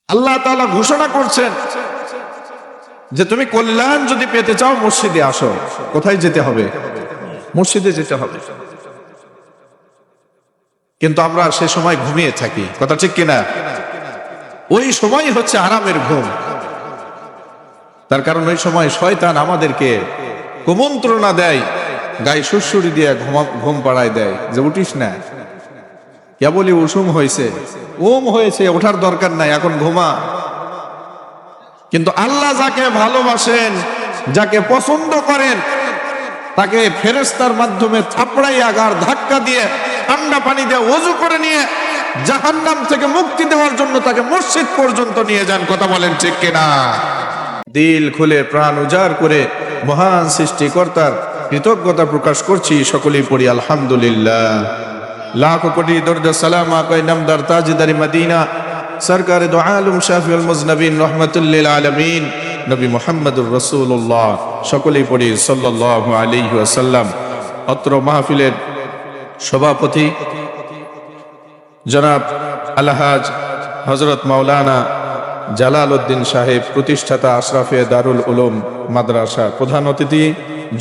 আল্লাহ তাআলা ঘোষণা করছেন যে তুমি কল্যাণ যদি পেতে চাও মসজিদে আসো। কোথায় যেতে হবে? মসজিদে যেতে হবে। কিন্তু আমরা সে সময় ঘুমিয়ে থাকি, কথা ঠিক কিনা? ওই সময় হচ্ছে আরামের ঘুম। তার কারণ ওই সময় শয়তান আমাদেরকে কুমন্ত্রণা দেয়, গায়ে সুড়সুড়ি দিয়ে ঘুম পাড়ায় দেয় যে উঠিস না, কেবলই উষুম হয়েছে, হয়েছে, ওঠার দরকার নাই, এখন ঘুমা। কিন্তু আল্লাহ যাকে ভালোবাসেন, যাকে পছন্দ করেন, তাকে ফেরেশতার মাধ্যমে থাপড়াইয়া গার ধাক্কা দিয়ে ঠান্ডা পানি দিয়ে ওযু করে নিয়ে জাহান্নাম থেকে মুক্তি দেওয়ার জন্য তাকে মসজিদ পর্যন্ত নিয়ে যান। কথা বলেন ঠিক কিনা? দিল খুলে প্রাণ উজাড় করে মহান সৃষ্টিকর্তার কৃতজ্ঞতা প্রকাশ করছি। সকলেই পড়ি আলহামদুলিল্লাহ। লাখো কোটি দরুদ সালাম আকায়ে নামদার তাজদারি মদিনা সরকার দো আলম শাফিউল মুজনবিন রহমাতুল লিল আলামিন নবী মুহাম্মদুর রাসূলুল্লাহ। সকলেই পড়ি সাল্লাল্লাহু আলাইহি ওয়াসাল্লাম। অত্র মাহফিলের সভাপতি জনাব আলহাজ হযরত মাওলানা জালাল উদ্দিন সাহেব, প্রতিষ্ঠাতা আশরাফে দারুল উলুম মাদ্রাসা, প্রধান অতিথি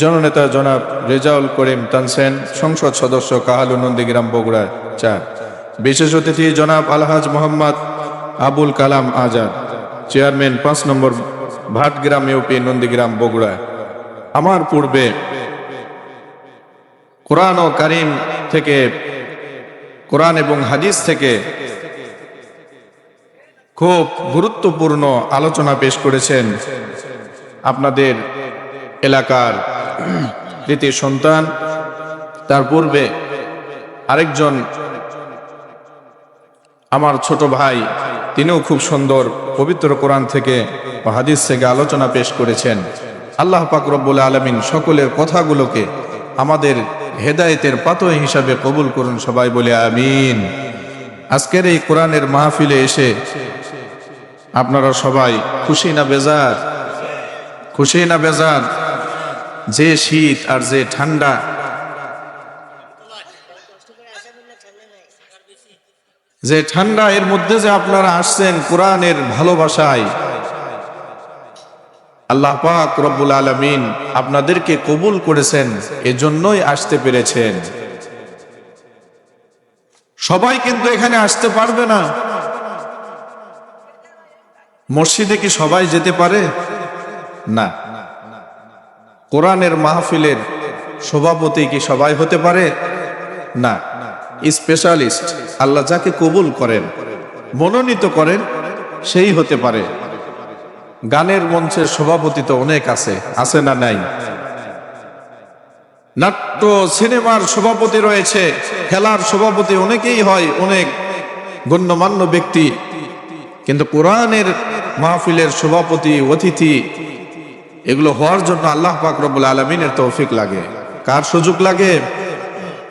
জননেতা জনাব রেজাউল করিম তানসেন, সংসদ সদস্য কাহালু নন্দীগ্রাম বগুড়া ৪। বিশেষ অতিথি জনাব আলহাজ মোহাম্মদ আবুল কালাম আজাদ, চেয়ারম্যান ৫ নম্বর ভাটগ্রাম ইউপি নন্দীগ্রাম বগুড়া। আমার পূর্বে কোরআন ও কারীম থেকে, কোরআন এবং হাদিস থেকে খুব গুরুত্বপূর্ণ আলোচনা পেশ করেছেন আপনাদের এলাকার কৃতি সন্তান। তার পূর্বে আরেকজন আমার ছোট ভাই, তিনিও খুব সুন্দর পবিত্র কোরআন থেকে ও হাদিস থেকে আলোচনা পেশ করেছেন। আল্লাহ পাক রব্বুল আলামিন সকলের কথাগুলোকে আমাদের হেদায়েতের পাথর হিসাবে কবুল করুন, সবাই বলে আমিন। আজকের এই কোরআনের মাহফিলে এসে আপনারা সবাই খুশি না বেজার? খুশি না বেজার? যে শীত আর যে ঠান্ডা, যে ঠান্ডা, এর মধ্যে যে আপনারা আসছেন কোরআনের ভালোবাসায়, আল্লাহ পাক রব্বুল আলামিন আপনাদেরকে কবুল করেছেন, এজন্যই আসতে পেরেছেন। সবাই কিন্তু এখানে আসতে পারবে না। মসজিদে কি সবাই যেতে পারে? না। কোরআনের মাহফিলের সভাপতি কি সবাই হতে পারে? না। স্পেশালিস্ট, আল্লাহ যাকে কবুল করেন, মনোনীত করেন, সেই হতে পারে। গানের মঞ্চের সভাপতি তো অনেক আছে, আছে না নাই? নাট্য সিনেমার সভাপতি রয়েছে, খেলার সভাপতি অনেকেই হয়, অনেক গণ্যমান্য ব্যক্তি। কিন্তু কোরআনের মাহফিলের সভাপতি, অতিথি, এগুলো হওয়ার জন্য আল্লাহ পাক রব্বুল আলামিনের তৌফিক লাগে। কার সুযোগ লাগে?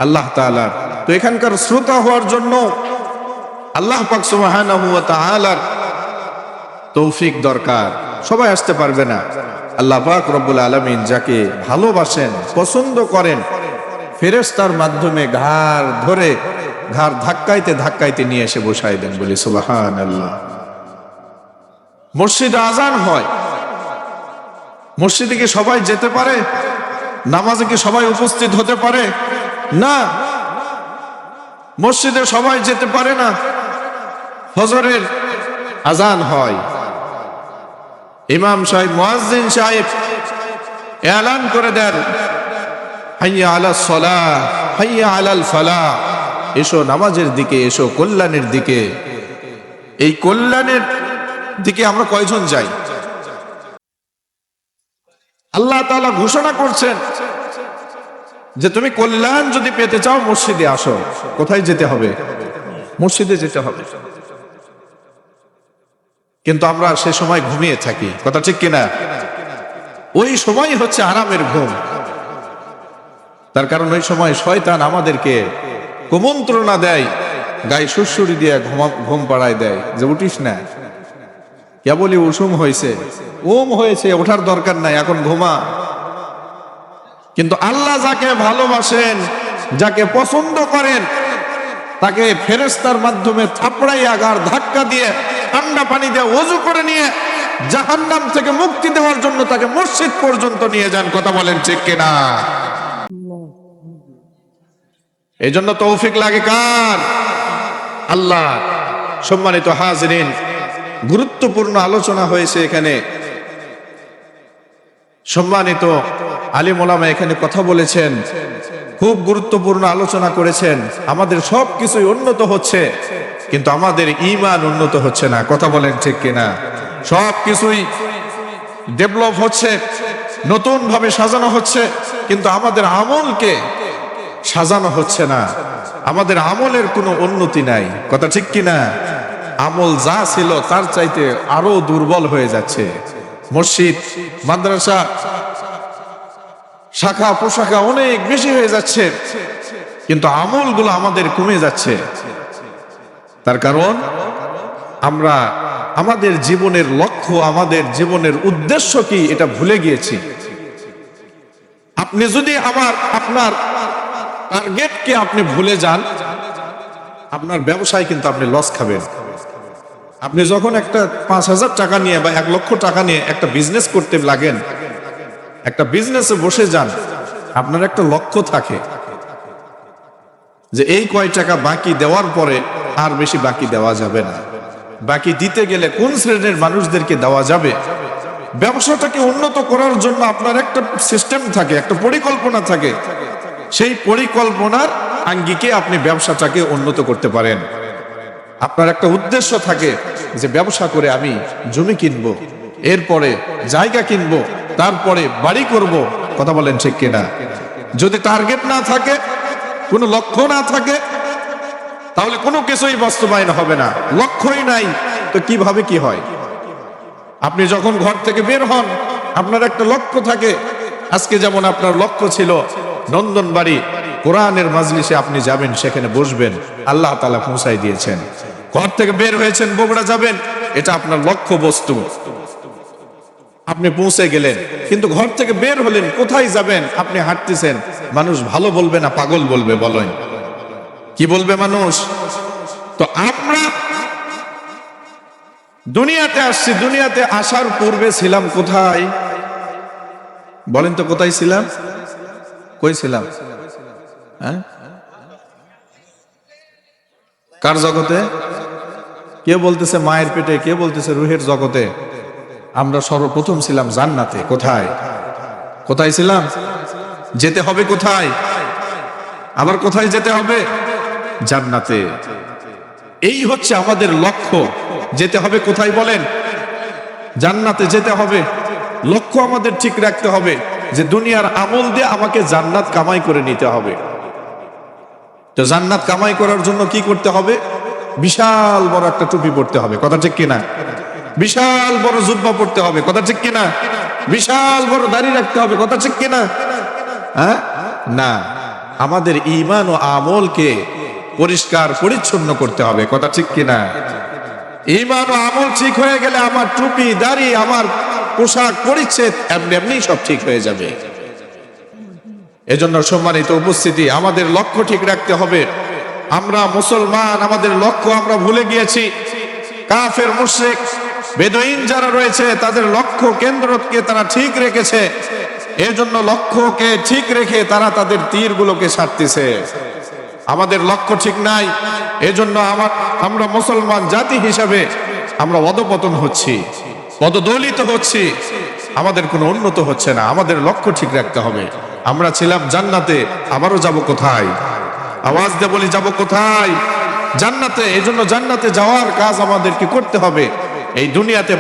আল্লাহ তাআলার। তো এখানকার শ্রোতা হওয়ার জন্য আল্লাহ পাক সুবহানাহু ওয়া তাআলার তৌফিক দরকার। সবাই আসতে পারবে না। আল্লাহ পাক রব্বুল আলামিন যাকে ভালোবাসেন, পছন্দ করেন, ফেরেশতার মাধ্যমে ঘাড় ধরে, ঘাড় ধাক্কাইতে ধাক্কাইতে নিয়ে এসে বসাই দেন। বলি সুবহানাল্লাহ। মসজিদে আজান হয়, মসজিদে কি সবাই যেতে পারে? নামাজে কি সবাই উপস্থিত হতে পারে? না। মসজিদে সবাই যেতে পারে না। ফজরের আজান হয়, ইমাম সাহেব, মুয়াজ্জিন সাহেব এলান করে দেন, হাইয়া আলাস সালাহ, হাইয়া আলাল ফালাহ, এসো নামাজের দিকে, এসো কল্যাণের দিকে। এই কল্যাণের দিকে আমরা কয়জন যাই? আল্লাহ তাআলা ঘোষণা করছেন যে তুমি কল্যাণ যদি পেতে চাও মসজিদে আসো। কোথায় যেতে হবে? মসজিদে যেতে হবে। কিন্তু আমরা সে সময় ঘুমিয়ে থাকি, কথা ঠিক কিনা? ওই সময় হচ্ছে আরামের ঘুম। তার কারণ ওই সময় শয়তান আমাদেরকে কুমন্ত্রণা দেয়, গায়ে সুড়সুড়ি দিয়ে ঘুম পাড়ায় দেয় যে উঠিস না, কেবলই উষুম হয়েছে, হয়েছে, ওঠার দরকার নাই, এখন ঘুমা। কিন্তু আল্লাহ যাকে ভালোবাসেন, যাকে পছন্দ করেন, তাকে ফেরেশতার মাধ্যমে থাপড়াইয়া গার ধাক্কা দিয়ে ঠান্ডা পানি দিয়ে ওযু করে নিয়ে জাহান্নাম থেকে মুক্তি দেওয়ার জন্য তাকে মসজিদ পর্যন্ত নিয়ে যান। কথা বলেন ঠিক কিনা? এই জন্য তৌফিক লাগে কার? আল্লাহ। সম্মানিত হাজরিন, গুরুত্বপূর্ণ আলোচনা হয়েছে এখানে। সম্মানিত আলিম ওলামা এখানে কথা বলেছেন, খুব গুরুত্বপূর্ণ আলোচনা করেছেন। আমাদের সবকিছুই উন্নত হচ্ছে, কিন্তু আমাদের ঈমান উন্নত হচ্ছে না। কথা বলেন ঠিক কিনা? সবকিছুই ডেভেলপ হচ্ছে, নতুন ভাবে সাজানো হচ্ছে, কিন্তু আমাদের আমলকে সাজানো হচ্ছে না। আমাদের আমলের কোনো উন্নতি নাই। কথা ঠিক কিনা? আমল যা ছিল তার চাইতে আরো দুর্বল হয়ে যাচ্ছে। মসজিদ, মাদ্রাসা, শাখা প্রশাখা অনেক বেশি হয়ে যাচ্ছে, কিন্তু আমলগুলো আমাদের কমে যাচ্ছে। তার কারণ আমরা আমাদের জীবনের লক্ষ্য, আমাদের জীবনের উদ্দেশ্য কি এটা ভুলে গিয়েছি। আপনি যদি আপনার টার্গেটকে আপনি ভুলে যান, আপনার ব্যবসায় কিন্তু আপনি লস খাবেন। আপনি যখন একটা 5,000 টাকা নিয়ে বা 1 লক্ষ টাকা নিয়ে একটা বিজনেস করতে লাগেন, একটা বিজনেসে বসে যান, আপনার একটা লক্ষ্য থাকে যে এই কয় টাকা বাকি দেওয়ার পরে আর বেশি বাকি দেওয়া যাবে না। বাকি দিতে গেলে কোন শ্রেণীর মানুষদেরকে দেওয়া যাবে। ব্যবসাটাকে উন্নত করার জন্য আপনার একটা সিস্টেম থাকে, একটা পরিকল্পনা থাকে। সেই পরিকল্পনার আঙ্গিকে আপনি ব্যবসাটাকে উন্নত করতে পারেন। আপনার একটা উদ্দেশ্য থাকে যে ব্যবসা করে আমি জমি কিনবো, এরপরে জায়গা কিনবো, তারপরে বাড়ি করব। কথা বলেন ঠিক কিনা? যদি টার্গেট না থাকে, কোনো লক্ষ্য না থাকে, তাহলে কোনো কিছুই বাস্তবায়ন হবে না। লক্ষ্যই নাই তো কিভাবে কি হয়? আপনি যখন ঘর থেকে বের হন, আপনার একটা লক্ষ্য থাকে। আজকে যেমন আপনার লক্ষ্য ছিল নন্দনবাড়ি কোরআনের মাজলিসে আপনি যাবেন, সেখানে বসবেন, আল্লাহ তাআলা পৌঁছাই দিয়েছেন। ঘর থেকে বের হয়েছেন, বগুড়া যাবেন, এটা আপনার লক্ষ্য বস্তু, আপনি পৌঁছে গেলেন। কিন্তু ঘর থেকে বের হলেন, কোথায় যাবেন? আপনি হাঁটতেছেন, মানুষ ভালো বলবে না পাগল বলবে? বলেন কি বলবে মানুষ? তো আমরা দুনিয়াতে আসছি, দুনিয়াতে আসার পূর্বে ছিলাম কোথায়? বলেন তো কোথায় ছিলাম? কই ছিলাম? হ্যাঁ, কার জগতে? কে বলতেছে মায়ের পেটে, কে বলতেছে রুহের জগতে? আমরা সর্বপ্রথম ছিলাম জান্নাতে। কোথায়? কোথায় ছিলাম? যেতে হবে কোথায়? আবার কোথায় যেতে হবে? জান্নাতে। এই হচ্ছে আমাদের লক্ষ্য। যেতে হবে কোথায় বলেন? জান্নাতে যেতে হবে। লক্ষ্য আমাদের ঠিক রাখতে হবে যে দুনিয়ার আমল দিয়ে আমাকে জান্নাত কামাই করে নিতে হবে। তো জান্নাত কামাই করার জন্য কি করতে হবে? বিশাল বড় একটা টুপি পড়তে হবে। কথা ঠিক কিনা? বিশাল বড় জুব্বা পড়তে হবে। কথা ঠিক কিনা? বিশাল বড় দাড়ি রাখতে হবে। কথা ঠিক কিনা? হ্যাঁ না, আমাদের ঈমান ও আমলকে পরিষ্কার পরিচ্ছন্ন করতে হবে। কথা ঠিক কিনা? ঈমান ও আমল ঠিক হয়ে গেলে আমার টুপি, দাড়ি, আমার পোশাক পরিচ্ছদ এমনি এমনি সব ঠিক হয়ে যাবে। এজন্য সম্মানিত উপস্থিতি, আমাদের লক্ষ্য ঠিক রাখতে হবে। আমরা মুসলমান, আমাদের লক্ষ্য আমরা ভুলে গিয়েছি। কাফের, মুশরিক, বেদুইন যারা রয়েছে তাদের লক্ষ্য কেন্দ্রকে তারা ঠিক রেখেছে। এজন্য লক্ষ্যকে ঠিক রেখে তারা তাদের তীরগুলোকে ছাড়তেছে। আমাদের লক্ষ্য ঠিক নাই, এজন্য আমরা মুসলমান জাতি হিসাবে আমরা অধপতন হচ্ছি, পদদলিত হচ্ছি, আমাদের কোনো উন্নত হচ্ছে না। আমাদের লক্ষ্য ঠিক রাখতে হবে। আমরা ছিলাম জান্নাতে, আবারও যাব কোথায়? আওয়াজ দিয়ে বলি, যাব কোথায়? জান্নাতে। এজন্য জান্নাতে যাওয়ার কাজ আমাদেরকে করতে হবে। এই দুনিয়াতে